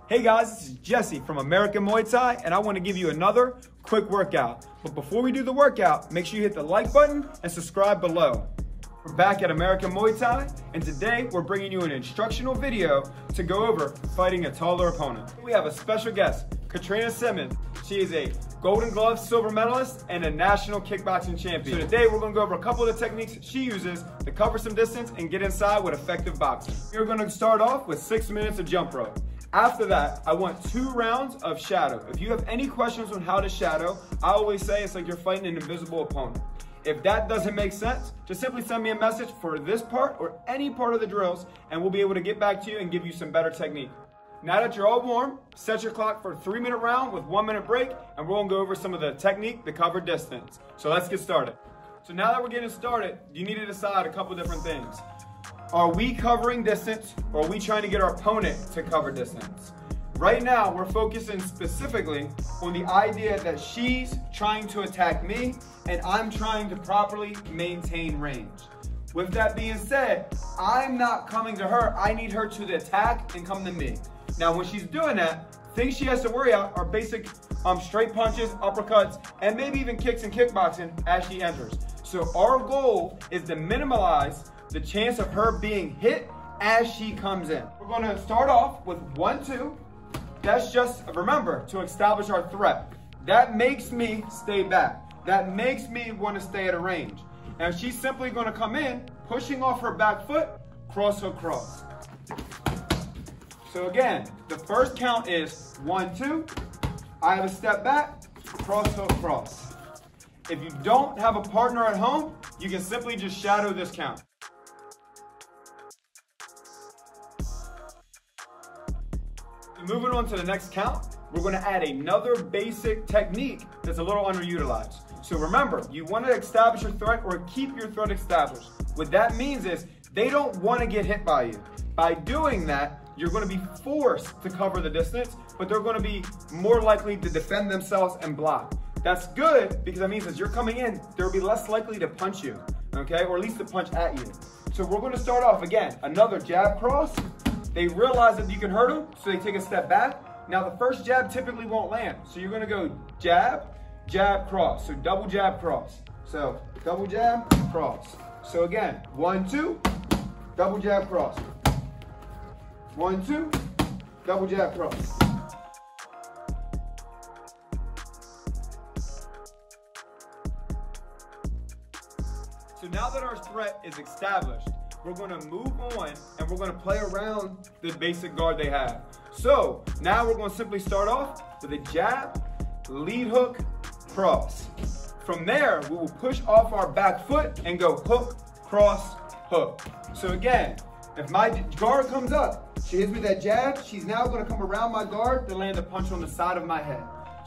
Hey guys, this is Jesse from American Muay Thai, and I want to give you another quick workout. But before we do the workout, make sure you hit the like button and subscribe below. We're back at American Muay Thai, and today we're bringing you an instructional video to go over fighting a taller opponent. We have a special guest, Katrina Simmons. She is a Golden Glove silver medalist and a national kickboxing champion. So today we're going to go over a couple of the techniques she uses to cover some distance and get inside with effective boxing. We're going to start off with 6 minutes of jump rope. After that, I want 2 rounds of shadow. If you have any questions on how to shadow, I always say it's like you're fighting an invisible opponent. If that doesn't make sense, just simply send me a message for this part or any part of the drills, and we'll be able to get back to you and give you some better technique. Now that you're all warm, set your clock for a 3-minute round with 1 minute break, and we're gonna go over some of the technique to cover distance. So let's get started. So now that we're getting started, you need to decide a couple different things. Are we covering distance, or are we trying to get our opponent to cover distance? Right now, we're focusing specifically on the idea that she's trying to attack me and I'm trying to properly maintain range. With that being said, I'm not coming to her. I need her to attack and come to me. Now, when she's doing that, things she has to worry about are basic straight punches, uppercuts, and maybe even kicks and kickboxing as she enters. So our goal is to minimize the chance of her being hit as she comes in. We're gonna start off with 1-2. That's just, remember, to establish our threat. That makes me stay back. That makes me want to stay at a range. And she's simply gonna come in, pushing off her back foot, cross hook cross. So again, the first count is 1-2. I have a step back, cross hook cross. If you don't have a partner at home, you can simply just shadow this count. Moving on to the next count, we're going to add another basic technique that's a little underutilized. So remember, you want to establish your threat or keep your threat established. What that means is they don't want to get hit by you. By doing that, you're going to be forced to cover the distance, but they're going to be more likely to defend themselves and block. That's good because that means as you're coming in, they'll be less likely to punch you, okay? Or at least to punch at you. So we're going to start off again, another jab cross. They realize that you can hurt them, so they take a step back. Now the first jab typically won't land. So you're gonna go jab, jab, cross. So double jab, cross. So double jab, cross. So again, 1-2, double jab, cross. 1-2, double jab, cross. So now that our threat is established, we're gonna move on and we're gonna play around the basic guard they have. So now we're gonna simply start off with a jab, lead hook, cross. From there, we will push off our back foot and go hook, cross, hook. So again, if my guard comes up, she hits me with that jab, she's now gonna come around my guard to land a punch on the side of my head.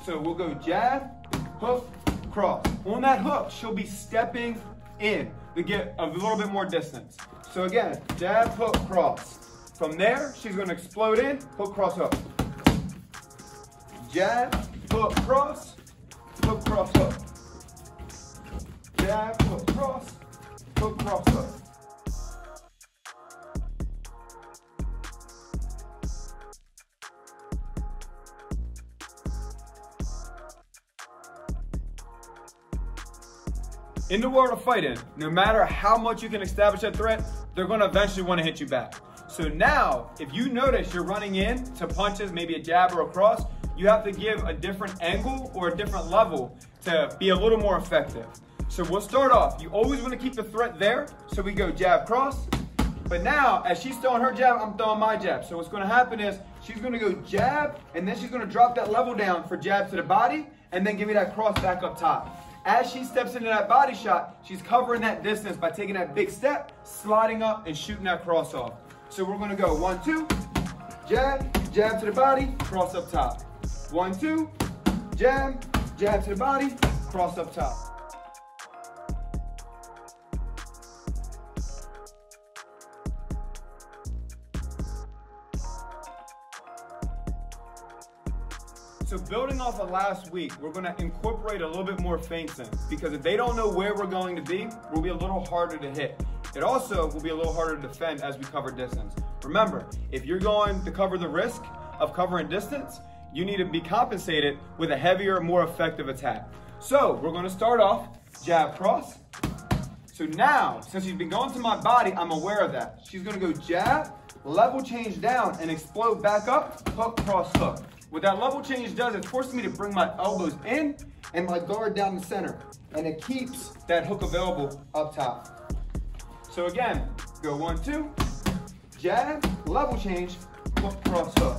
So we'll go jab, hook, cross. On that hook, she'll be stepping in to get a little bit more distance. So again, jab, hook, cross. From there, she's gonna explode in, hook, cross, hook. Jab, hook, cross, hook, cross, hook. Jab, hook, cross, hook, cross, hook. In the world of fighting, no matter how much you can establish that threat, they're gonna eventually wanna hit you back. So now, if you notice you're running in to punches, maybe a jab or a cross, you have to give a different angle or a different level to be a little more effective. So we'll start off, you always wanna keep the threat there, so we go jab, cross. But now, as she's throwing her jab, I'm throwing my jab. So what's gonna happen is, she's gonna go jab, and then she's gonna drop that level down for jab to the body, and then give me that cross back up top. As she steps into that body shot, she's covering that distance by taking that big step, sliding up, and shooting that cross off. So we're gonna go 1-2, jab, jab to the body, cross up top. 1-2, jab, jab to the body, cross up top. So building off of last week, we're gonna incorporate a little bit more feints in, because if they don't know where we're going to be, we'll be a little harder to hit. It also will be a little harder to defend as we cover distance. Remember, if you're going to cover the risk of covering distance, you need to be compensated with a heavier, more effective attack. So we're gonna start off jab cross. So now, since she's been going to my body, I'm aware of that. She's gonna go jab, level change down, and explode back up, hook, cross, hook. What that level change does, it forces me to bring my elbows in and my guard down the center. And it keeps that hook available up top. So again, go 1, 2, jab, level change, hook, cross, hook.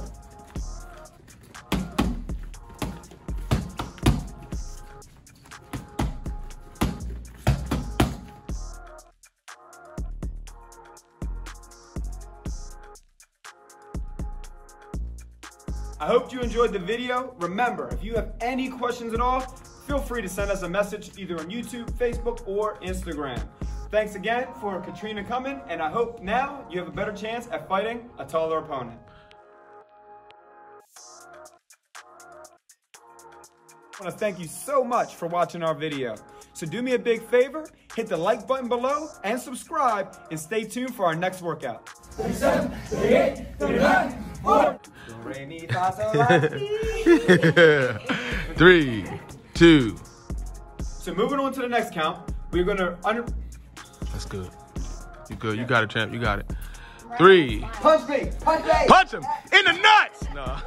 I hope you enjoyed the video. Remember, if you have any questions at all, feel free to send us a message either on YouTube, Facebook, or Instagram. Thanks again for Katrina coming, and I hope now you have a better chance at fighting a taller opponent. I want to thank you so much for watching our video. So do me a big favor, hit the like button below and subscribe, and stay tuned for our next workout. 37, 38, 39, 4. 3, 2. So moving on to the next count, we're gonna That's good. You good. You got it, champ. You got it. 3. punch me, punch me. Punch him in the nuts. No.